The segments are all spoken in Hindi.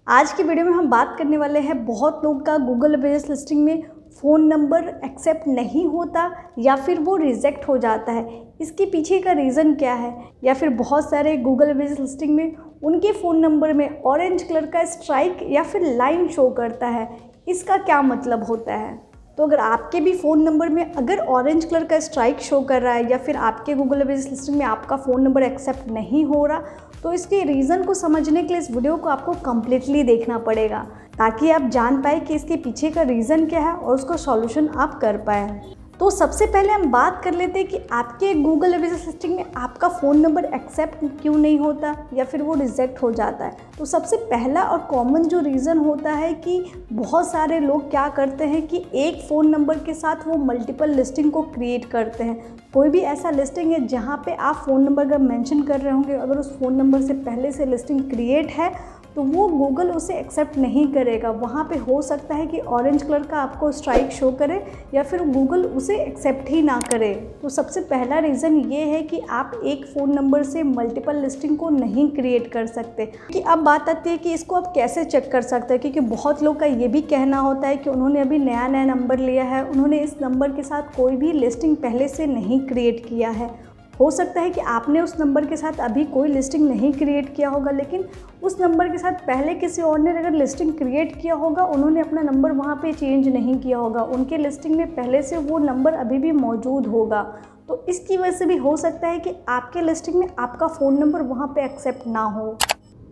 आज की वीडियो में हम बात करने वाले हैं बहुत लोग का गूगल बिजनेस लिस्टिंग में फ़ोन नंबर एक्सेप्ट नहीं होता या फिर वो रिजेक्ट हो जाता है। इसके पीछे का रीज़न क्या है, या फिर बहुत सारे गूगल बिजनेस लिस्टिंग में उनके फ़ोन नंबर में ऑरेंज कलर का स्ट्राइक या फिर लाइन शो करता है, इसका क्या मतलब होता है। तो अगर आपके भी फ़ोन नंबर में अगर ऑरेंज कलर का स्ट्राइक शो कर रहा है या फिर आपके गूगल बिजनेस लिस्टिंग में आपका फ़ोन नंबर एक्सेप्ट नहीं हो रहा, तो इसके रीज़न को समझने के लिए इस वीडियो को आपको कम्प्लीटली देखना पड़ेगा ताकि आप जान पाए कि इसके पीछे का रीज़न क्या है और उसका सॉल्यूशन आप कर पाए। तो सबसे पहले हम बात कर लेते हैं कि आपके गूगल बिजनेस लिस्टिंग में आपका फ़ोन नंबर एक्सेप्ट क्यों नहीं होता या फिर वो रिजेक्ट हो जाता है। तो सबसे पहला और कॉमन जो रीज़न होता है कि बहुत सारे लोग क्या करते हैं कि एक फ़ोन नंबर के साथ वो मल्टीपल लिस्टिंग को क्रिएट करते हैं। कोई भी ऐसा लिस्टिंग है जहाँ पे आप फ़ोन नंबर अगर मेंशन कर रहे होंगे, अगर उस फ़ोन नंबर से पहले से लिस्टिंग क्रिएट है तो वो गूगल उसे एक्सेप्ट नहीं करेगा। वहाँ पे हो सकता है कि ऑरेंज कलर का आपको स्ट्राइक शो करे या फिर गूगल उसे एक्सेप्ट ही ना करे। तो सबसे पहला रीज़न ये है कि आप एक फ़ोन नंबर से मल्टीपल लिस्टिंग को नहीं क्रिएट कर सकते। कि अब बात आती है कि इसको आप कैसे चेक कर सकते हैं, क्योंकि बहुत लोग का ये भी कहना होता है कि उन्होंने अभी नया नंबर लिया है, उन्होंने इस नंबर के साथ कोई भी लिस्टिंग पहले से नहीं क्रिएट किया है। हो सकता है कि आपने उस नंबर के साथ अभी कोई लिस्टिंग नहीं क्रिएट किया होगा, लेकिन उस नंबर के साथ पहले किसी और ने अगर लिस्टिंग क्रिएट किया होगा, उन्होंने अपना नंबर वहाँ पे चेंज नहीं किया होगा, उनके लिस्टिंग में पहले से वो नंबर अभी भी मौजूद होगा। तो इसकी वजह से भी हो सकता है कि आपके लिस्टिंग में आपका फ़ोन नंबर वहाँ पे एक्सेप्ट ना हो।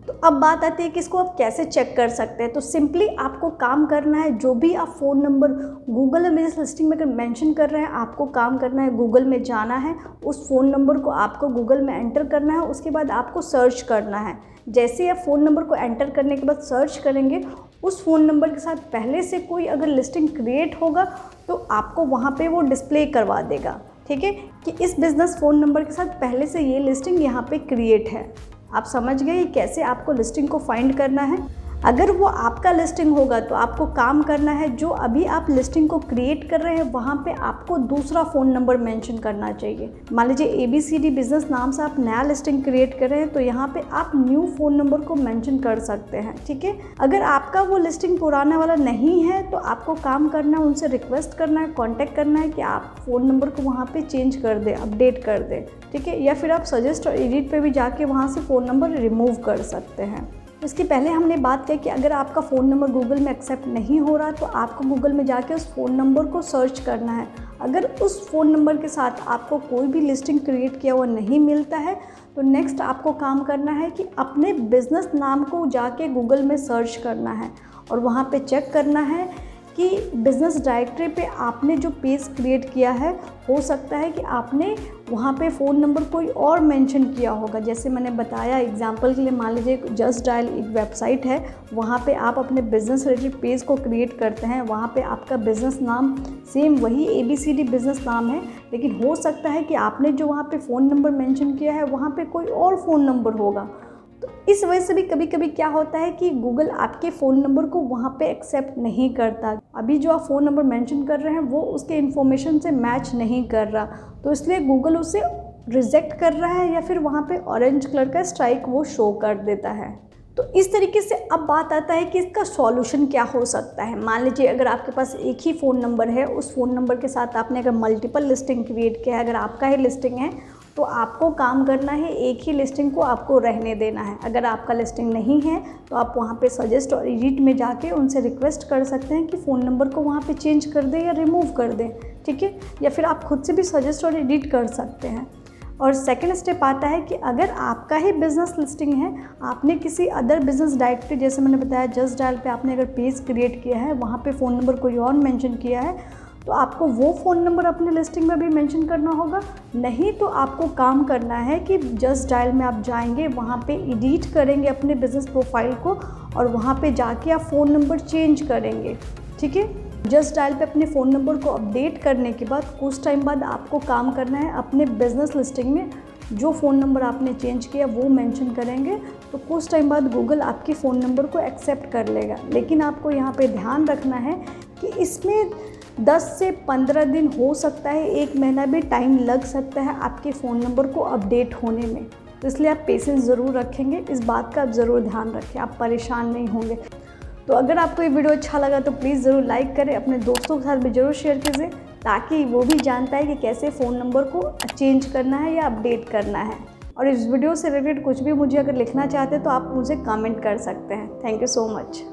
तो अब बात आती है कि इसको आप कैसे चेक कर सकते हैं। तो सिंपली आपको काम करना है, जो भी आप phone number Google business listing में अगर मेंशन कर रहे हैं, आपको काम करना है गूगल में जाना है, उस फ़ोन नंबर को आपको गूगल में एंटर करना है, उसके बाद आपको सर्च करना है। जैसे ही आप फ़ोन नंबर को एंटर करने के बाद सर्च करेंगे, उस फ़ोन नंबर के साथ पहले से कोई अगर लिस्टिंग क्रिएट होगा तो आपको वहाँ पर वो डिस्प्ले करवा देगा, ठीक है, कि इस बिज़नेस फ़ोन नंबर के साथ पहले से ये लिस्टिंग यहाँ पर क्रिएट है। आप समझ गए कैसे आपको लिस्टिंग को फाइंड करना है। अगर वो आपका लिस्टिंग होगा तो आपको काम करना है, जो अभी आप लिस्टिंग को क्रिएट कर रहे हैं वहाँ पे आपको दूसरा फ़ोन नंबर मेंशन करना चाहिए। मान लीजिए ABCD बिज़नेस नाम से आप नया लिस्टिंग क्रिएट कर रहे हैं, तो यहाँ पे आप न्यू फ़ोन नंबर को मेंशन कर सकते हैं, ठीक है। अगर आपका वो लिस्टिंग पुराना वाला नहीं है तो आपको काम करना है, उनसे रिक्वेस्ट करना है, कॉन्टैक्ट करना है कि आप फ़ोन नंबर को वहाँ पर चेंज कर दें, अपडेट कर दें, ठीक है। या फिर आप सजेस्ट और एडिट पर भी जाके वहाँ से फ़ोन नंबर रिमूव कर सकते हैं। इसके पहले हमने बात की कि अगर आपका फ़ोन नंबर गूगल में एक्सेप्ट नहीं हो रहा तो आपको गूगल में जाके उस फ़ोन नंबर को सर्च करना है। अगर उस फ़ोन नंबर के साथ आपको कोई भी लिस्टिंग क्रिएट किया हुआ नहीं मिलता है तो नेक्स्ट आपको काम करना है कि अपने बिज़नेस नाम को जाके गूगल में सर्च करना है और वहाँ पे चेक करना है कि बिज़नेस डायरेक्टरी पे आपने जो पेज क्रिएट किया है, हो सकता है कि आपने वहाँ पे फ़ोन नंबर कोई और मेंशन किया होगा। जैसे मैंने बताया एग्जांपल के लिए, मान लीजिए जस्ट डायल एक वेबसाइट है, वहाँ पे आप अपने बिज़नेस रिलेटेड पेज को क्रिएट करते हैं, वहाँ पे आपका बिज़नेस नाम सेम वही ABCD बिज़नेस नाम है, लेकिन हो सकता है कि आपने जो वहाँ पर फ़ोन नंबर मैंशन किया है वहाँ पर कोई और फ़ोन नंबर होगा। तो इस वजह से भी कभी कभी क्या होता है कि गूगल आपके फ़ोन नंबर को वहाँ पे एक्सेप्ट नहीं करता। अभी जो आप फ़ोन नंबर मेंशन कर रहे हैं वो उसके इन्फॉर्मेशन से मैच नहीं कर रहा, तो इसलिए गूगल उसे रिजेक्ट कर रहा है या फिर वहाँ पे ऑरेंज कलर का स्ट्राइक वो शो कर देता है। तो इस तरीके से अब बात आता है कि इसका सॉल्यूशन क्या हो सकता है। मान लीजिए अगर आपके पास एक ही फ़ोन नंबर है, उस फ़ोन नंबर के साथ आपने अगर मल्टीपल लिस्टिंग क्रिएट किया है, अगर आपका ही लिस्टिंग है तो आपको काम करना है एक ही लिस्टिंग को आपको रहने देना है। अगर आपका लिस्टिंग नहीं है तो आप वहाँ पे सजेस्ट और एडिट में जाके उनसे रिक्वेस्ट कर सकते हैं कि फ़ोन नंबर को वहाँ पे चेंज कर दें या रिमूव कर दें, ठीक है। या फिर आप खुद से भी सजेस्ट और एडिट कर सकते हैं। और सेकंड स्टेप आता है कि अगर आपका ही बिज़नेस लिस्टिंग है, आपने किसी अदर बिज़नेस डायरेक्टरी, जैसे मैंने बताया जस्ट डायल पे आपने अगर पेज क्रिएट किया है, वहाँ पे फ़ोन नंबर कोई और मेंशन किया है, तो आपको वो फ़ोन नंबर अपने लिस्टिंग में भी मेंशन करना होगा। नहीं तो आपको काम करना है कि जस्ट डायल में आप जाएंगे, वहाँ पे एडिट करेंगे अपने बिज़नेस प्रोफाइल को और वहाँ पे जाके आप फ़ोन नंबर चेंज करेंगे, ठीक है। जस्ट डायल पे अपने फ़ोन नंबर को अपडेट करने के बाद कुछ टाइम बाद आपको काम करना है अपने बिज़नेस लिस्टिंग में जो फ़ोन नंबर आपने चेंज किया वो मेंशन करेंगे, तो कुछ टाइम बाद गूगल आपके फ़ोन नंबर को एक्सेप्ट कर लेगा। लेकिन आपको यहाँ पे ध्यान रखना है कि इसमें 10 से 15 दिन हो सकता है, 1 महीना भी टाइम लग सकता है आपके फ़ोन नंबर को अपडेट होने में। तो इसलिए आप पेशेंस ज़रूर रखेंगे, इस बात का आप ज़रूर ध्यान रखें, आप परेशान नहीं होंगे। तो अगर आपको ये वीडियो अच्छा लगा तो प्लीज़ ज़रूर लाइक करें, अपने दोस्तों के साथ भी ज़रूर शेयर कीजिए, ताकि वो भी जानता है कि कैसे फ़ोन नंबर को चेंज करना है या अपडेट करना है। और इस वीडियो से रिलेटेड कुछ भी मुझे अगर लिखना चाहते हैं तो आप मुझे कमेंट कर सकते हैं। Thank you so much.